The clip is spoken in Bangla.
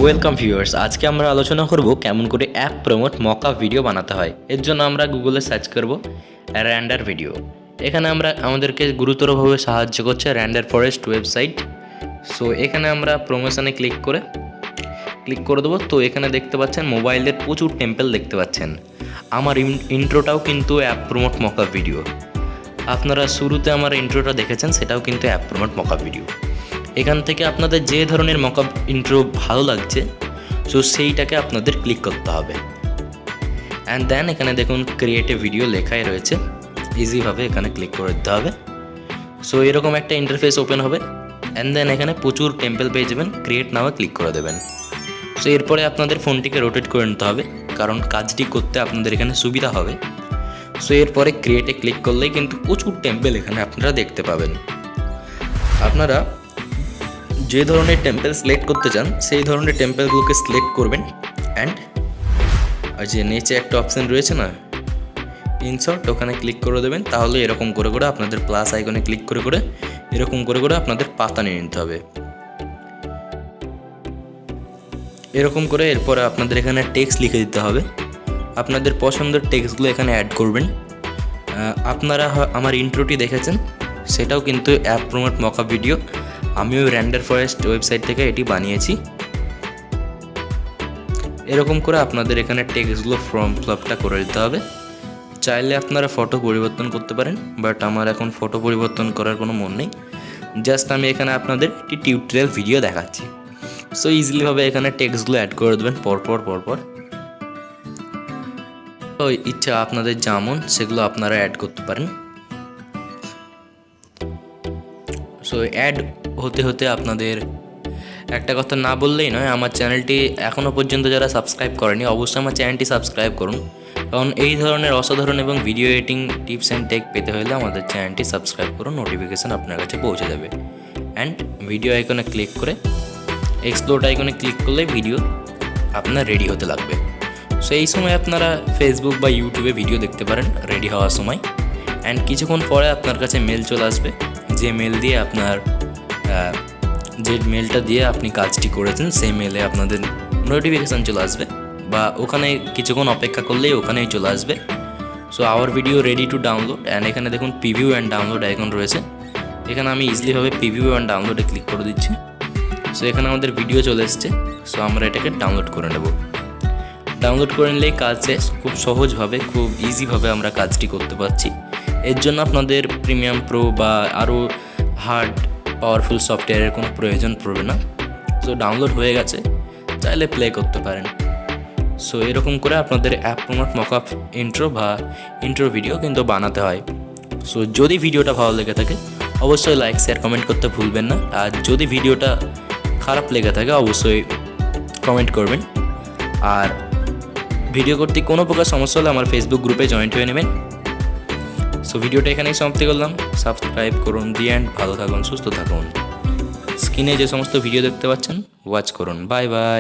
ওয়েলকাম ভিউয়ার্স, আজকে আমরা আলোচনা করব কেমন করে অ্যাপ প্রমোট মকআপ ভিডিও বানাতে হয়। এর জন্য আমরা গুগলে সার্চ করব র্যান্ডার ভিডিও। এখানে আমাদেরকে গুরুতরভাবে সাহায্য করছে র্যান্ডার ফরেস্ট ওয়েবসাইট। সো এখানে আমরা প্রমোশনে ক্লিক করে দেবো। তো এখানে দেখতে পাচ্ছেন মোবাইলের প্রচুর টেম্পল দেখতে পাচ্ছেন। আমার ইন্ট্রোটাও কিন্তু অ্যাপ প্রমোট মকআপ ভিডিও। আপনারা শুরুতে আমার ইন্ট্রোটা দেখেছেন, সেটাও কিন্তু অ্যাপ প্রমোট মকআপ ভিডিও। এখান থেকে আপনাদের যে ধরনের মকআপ ইন্ট্রো ভালো লাগছে, সো সেইটাকে আপনাদের ক্লিক করতে হবে। অ্যান্ড দেন এখানে দেখুন ক্রিয়েট এ ভিডিও লেখাই রয়েছে, ইজিভাবে এখানে ক্লিক করে দিতে হবে। সো এরকম একটা ইন্টারফেস ওপেন হবে। অ্যান্ড দেন এখানে প্রচুর টেম্পল পেয়ে যাবেন, ক্রিয়েট নাও ক্লিক করে দেবেন। সো এরপরে আপনাদের ফোনটিকে রোটেট করে নিতে হবে, কারণ কাজটি করতে আপনাদের এখানে সুবিধা হবে। সো এরপরে ক্রিয়েটে ক্লিক করলেই কিন্তু প্রচুর টেম্পল এখানে আপনারা দেখতে পাবেন। আপনারা যে ধরনের টেম্পল সিলেক্ট করতে চান সেই ধরনের টেম্পলগুলোকে সিলেক্ট করবেন। অ্যান্ড আর যে নিচে একটা অপশান রয়েছে না, ইনসার্ট, ওখানে ক্লিক করে দেবেন। তাহলে এরকম করে করে আপনাদের প্লাস আইকনে ক্লিক করে করে এরকম করে করে আপনাদের পাতা নিয়ে নিতে হবে। এরকম করে এরপরে আপনাদের এখানে টেক্সট লিখে দিতে হবে। আপনাদের পছন্দের টেক্সটগুলো এখানে অ্যাড করবেন। আপনারা আমার ইন্ট্রোটি দেখেছেন, সেটাও কিন্তু অ্যাপ প্রমোট মকআপ ভিডিও। আমিও র্যান্ডার ফরেস্ট ওয়েবসাইট থেকে এটি বানিয়েছি। এরকম করে আপনাদের এখানে টেক্সটগুলো ফর্ম ফিলআপটা করে দিতে হবে। চাইলে আপনারা ফটো পরিবর্তন করতে পারেন, বাট আমার এখন ফটো পরিবর্তন করার কোনো মন নেই। জাস্ট আমি এখানে আপনাদের একটি টিউটোরিয়াল ভিডিও দেখাচ্ছি। সো ইজিলিভাবে এখানে টেক্সটগুলো অ্যাড করে দেবেন পরপর। তো ইচ্ছা আপনাদের যেমন সেগুলো আপনারা অ্যাড করতে পারেন। সো অ্যাড হতে হতে আপনাদের একটা কথা না বললেই নয়, আমার চ্যানেলটি এখনও পর্যন্ত যারা সাবস্ক্রাইব করেনি অবশ্যই আমার চ্যানেলটি সাবস্ক্রাইব করুন। কারণ এই ধরনের অসাধারণ এবং video editing tips and tech পেতে হলে আমাদের চ্যানেলটি সাবস্ক্রাইব করুন, নোটিফিকেশান আপনার কাছে পৌঁছে যাবে। অ্যান্ড ভিডিও আইকনে ক্লিক করে এক্সপ্লোর আইকনে ক্লিক করলে ভিডিও আপনার রেডি হতে লাগবে। সো এই সময় আপনারা ফেসবুক বা ইউটিউবে ভিডিও দেখতে পারেন রেডি হওয়ার সময়। অ্যান্ড কিছুক্ষণ পরে আপনার কাছে মেল চলে আসবে, যে মেল দিয়ে যে মেলটা দিয়ে আপনি কাজটি করেছেন সেই মেলে আপনাদের নোটিফিকেশান চলে আসবে, বা ওখানে কিছুক্ষণ অপেক্ষা করলেই ওখানেই চলে আসবে। So our video ready to download. And এখানে দেখুন প্রিভিউ অ্যান্ড ডাউনলোড আইকন রয়েছে। এখানে আমি ইজিলিভাবে প্রিভিউ অ্যান্ড ডাউনলোডে ক্লিক করে দিচ্ছি। সো এখানে আমাদের ভিডিও চলে এসছে। সো আমরা এটাকে ডাউনলোড করে নেব। ডাউনলোড করে নিলেই কাজ শেষ। খুব সহজভাবে, খুব ইজিভাবে আমরা কাজটি করতে পারছি। এর জন্য আপনাদের প্রিমিয়াম প্রো বা আরও হার্ড পাওয়ারফুল সফটওয়্যারের কোনো প্রয়োজন পড়বে না। সো ডাউনলোড হয়ে গেছে, চাইলে প্লে করতে পারেন। সো এরকম করে আপনাদের app promote mockup intro video কিন্তু বানাতে হয়। সো যদি ভিডিওটা ভালো লেগে থাকে অবশ্যই লাইক শেয়ার কমেন্ট করতে ভুলবেন না। আর যদি ভিডিওটা খারাপ লেগে থাকে অবশ্যই কমেন্ট করবেন। আর ভিডিও করতে কোনো প্রকার সমস্যা হলে আমার ফেসবুক গ্রুপে জয়েন্ট হয়ে নেবেন। সো ভিডিওটা এখানেই সমাপ্তি করলাম। সাবস্ক্রাইব করুন, অ্যান্ড ভালো থাকুন, সুস্থ থাকুন। স্ক্রিনে যে সমস্ত ভিডিও দেখতে পাচ্ছেন ওয়াচ করুন। Bye bye.